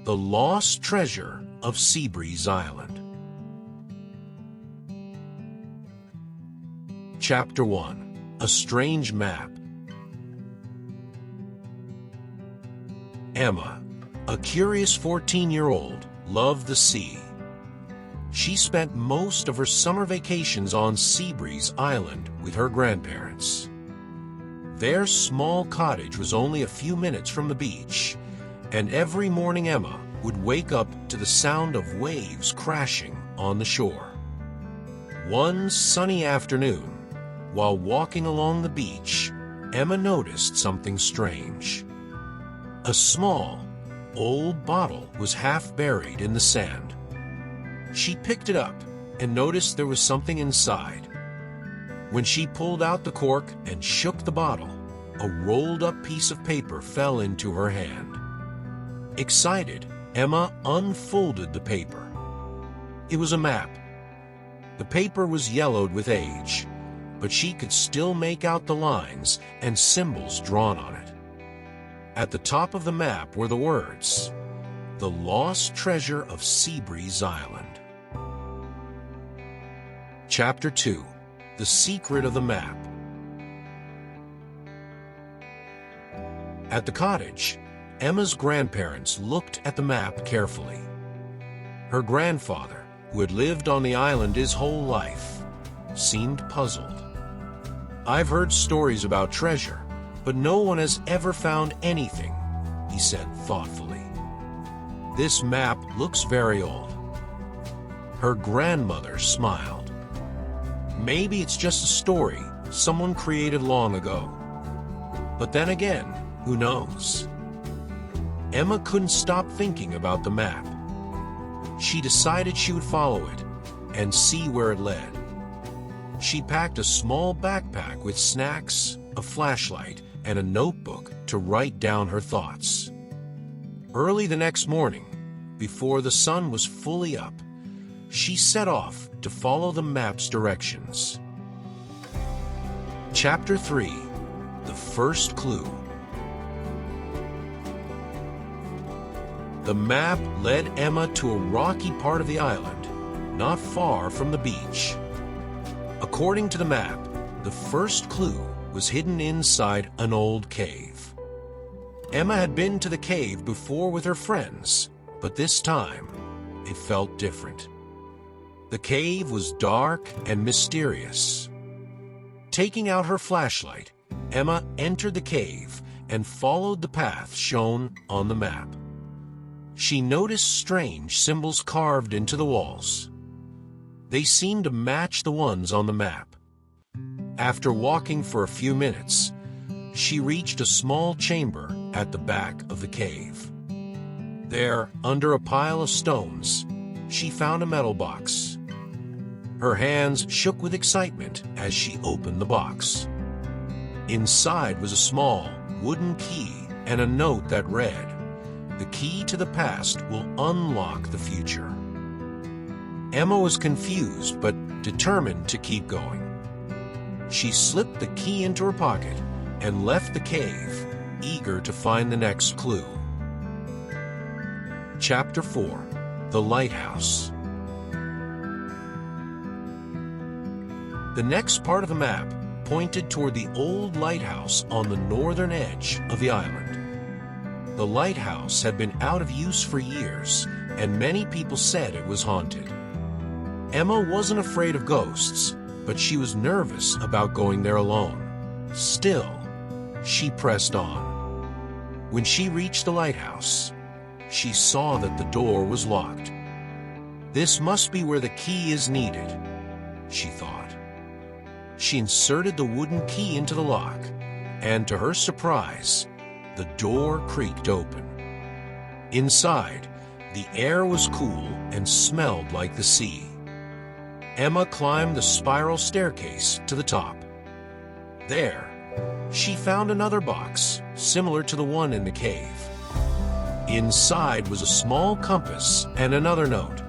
The Lost Treasure of Seabreeze Island. Chapter 1. A Strange Map. Emma, a curious 14-year-old, loved the sea. She spent most of her summer vacations on Seabreeze Island with her grandparents. Their small cottage was only a few minutes from the beach, and every morning Emma would wake up to the sound of waves crashing on the shore. One sunny afternoon, while walking along the beach, Emma noticed something strange. A small, old bottle was half buried in the sand. She picked it up and noticed there was something inside. When she pulled out the cork and shook the bottle, a rolled-up piece of paper fell into her hand. Excited, Emma unfolded the paper. It was a map. The paper was yellowed with age, but she could still make out the lines and symbols drawn on it. At the top of the map were the words, "The Lost Treasure of Seabreeze Island." Chapter 2. The Secret of the Map. At the cottage, Emma's grandparents looked at the map carefully. Her grandfather, who had lived on the island his whole life, seemed puzzled. "I've heard stories about treasure, but no one has ever found anything," he said thoughtfully. "This map looks very old." Her grandmother smiled. "Maybe it's just a story someone created long ago. But then again, who knows?" Emma couldn't stop thinking about the map. She decided she would follow it and see where it led. She packed a small backpack with snacks, a flashlight, and a notebook to write down her thoughts. Early the next morning, before the sun was fully up, she set off to follow the map's directions. Chapter 3. The First Clue. The map led Emma to a rocky part of the island, not far from the beach. According to the map, the first clue was hidden inside an old cave. Emma had been to the cave before with her friends, but this time it felt different. The cave was dark and mysterious. Taking out her flashlight, Emma entered the cave and followed the path shown on the map. She noticed strange symbols carved into the walls. They seemed to match the ones on the map. After walking for a few minutes, she reached a small chamber at the back of the cave. There, under a pile of stones, she found a metal box. Her hands shook with excitement as she opened the box. Inside was a small wooden key and a note that read, "The key to the past will unlock the future." Emma was confused but determined to keep going. She slipped the key into her pocket and left the cave, eager to find the next clue. Chapter 4. The Lighthouse. The next part of the map pointed toward the old lighthouse on the northern edge of the island. The lighthouse had been out of use for years, and many people said it was haunted. Emma wasn't afraid of ghosts, but she was nervous about going there alone. Still, she pressed on. When she reached the lighthouse, she saw that the door was locked. "This must be where the key is needed," she thought. She inserted the wooden key into the lock, and to her surprise, the door creaked open. Inside, the air was cool and smelled like the sea. Emma climbed the spiral staircase to the top. There, she found another box, similar to the one in the cave. Inside was a small compass and another note.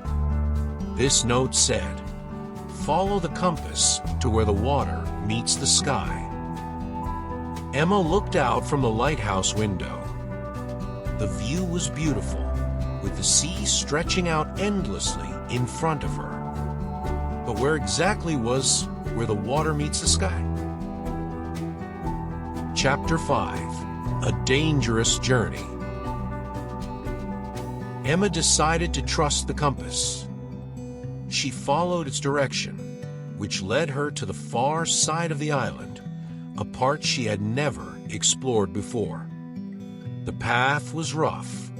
This note said, "Follow the compass to where the water meets the sky." Emma looked out from the lighthouse window. The view was beautiful, with the sea stretching out endlessly in front of her. But where exactly was where the water meets the sky? Chapter 5: A Dangerous Journey. Emma decided to trust the compass. She followed its direction, which led her to the far side of the island, a part she had never explored before. The path was rough,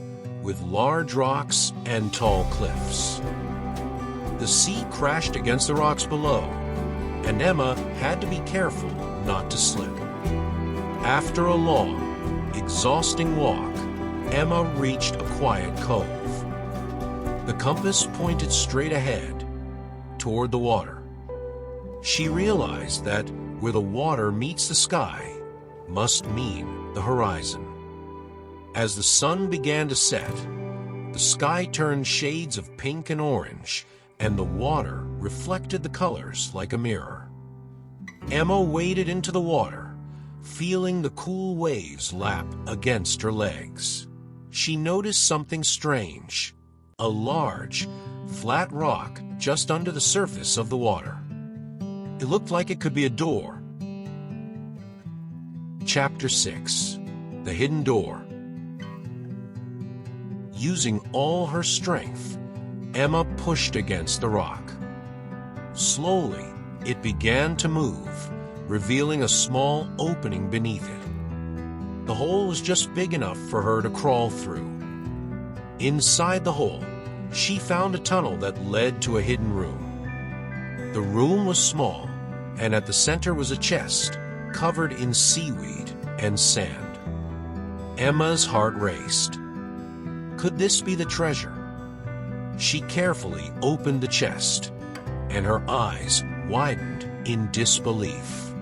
with large rocks and tall cliffs. The sea crashed against the rocks below, and Emma had to be careful not to slip. After a long, exhausting walk, Emma reached a quiet cove. The compass pointed straight ahead, toward the water. She realized that where the water meets the sky must mean the horizon. As the sun began to set, the sky turned shades of pink and orange, and the water reflected the colors like a mirror. Emma waded into the water, feeling the cool waves lap against her legs. She noticed something strange: a large, flat rock just under the surface of the water. It looked like it could be a door. Chapter 6: The Hidden Door. Using all her strength, Emma pushed against the rock. Slowly, it began to move, revealing a small opening beneath it. The hole was just big enough for her to crawl through. Inside the hole, she found a tunnel that led to a hidden room. The room was small, and at the center was a chest covered in seaweed and sand. Emma's heart raced. Could this be the treasure? She carefully opened the chest, and her eyes widened in disbelief.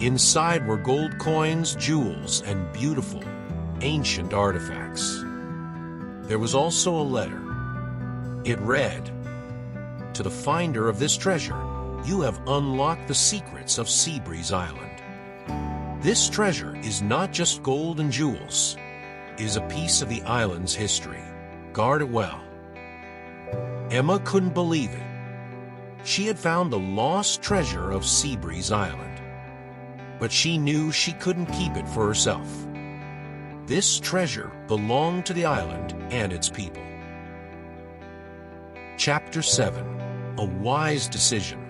Inside were gold coins, jewels, and beautiful, ancient artifacts. There was also a letter. It read, "To the finder of this treasure, you have unlocked the secrets of Seabreeze Island. This treasure is not just gold and jewels. It is a piece of the island's history. Guard it well." Emma couldn't believe it. She had found the lost treasure of Seabreeze Island. But she knew she couldn't keep it for herself. This treasure belonged to the island and its people. Chapter 7: A Wise Decision.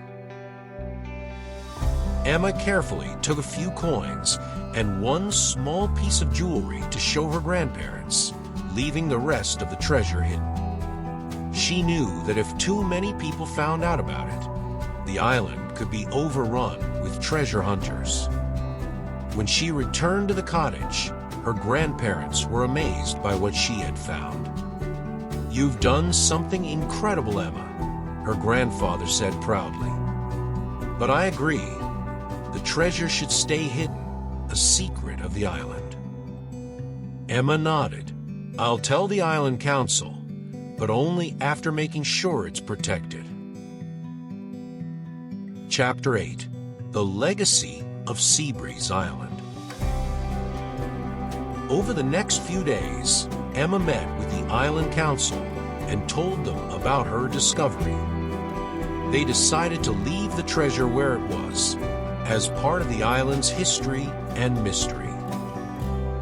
Emma carefully took a few coins and one small piece of jewelry to show her grandparents, leaving the rest of the treasure hidden. She knew that if too many people found out about it, the island could be overrun with treasure hunters. When she returned to the cottage, her grandparents were amazed by what she had found. "You've done something incredible, Emma," her grandfather said proudly. "But I agree. The treasure should stay hidden, a secret of the island." Emma nodded. "I'll tell the island council, but only after making sure it's protected." Chapter 8: The Legacy of Seabreeze Island. Over the next few days, Emma met with the island council and told them about her discovery. They decided to leave the treasure where it was, as part of the island's history and mystery.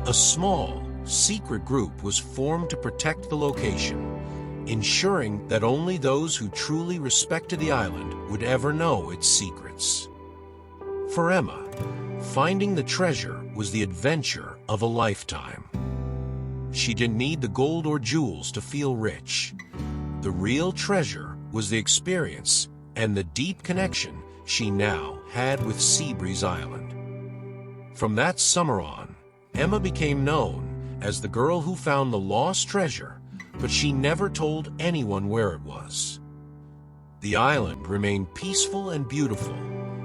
A small, secret group was formed to protect the location, ensuring that only those who truly respected the island would ever know its secrets. For Emma, finding the treasure was the adventure of a lifetime. She didn't need the gold or jewels to feel rich. The real treasure was the experience and the deep connection she now had with Seabreeze Island. From that summer on, Emma became known as the girl who found the lost treasure, but she never told anyone where it was. The island remained peaceful and beautiful,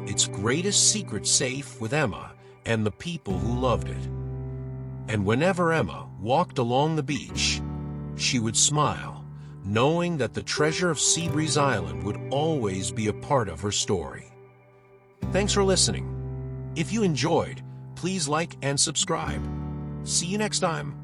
its greatest secret safe with Emma and the people who loved it. And whenever Emma walked along the beach, she would smile, knowing that the treasure of Seabreeze Island would always be a part of her story. Thanks for listening. If you enjoyed, please like and subscribe. See you next time.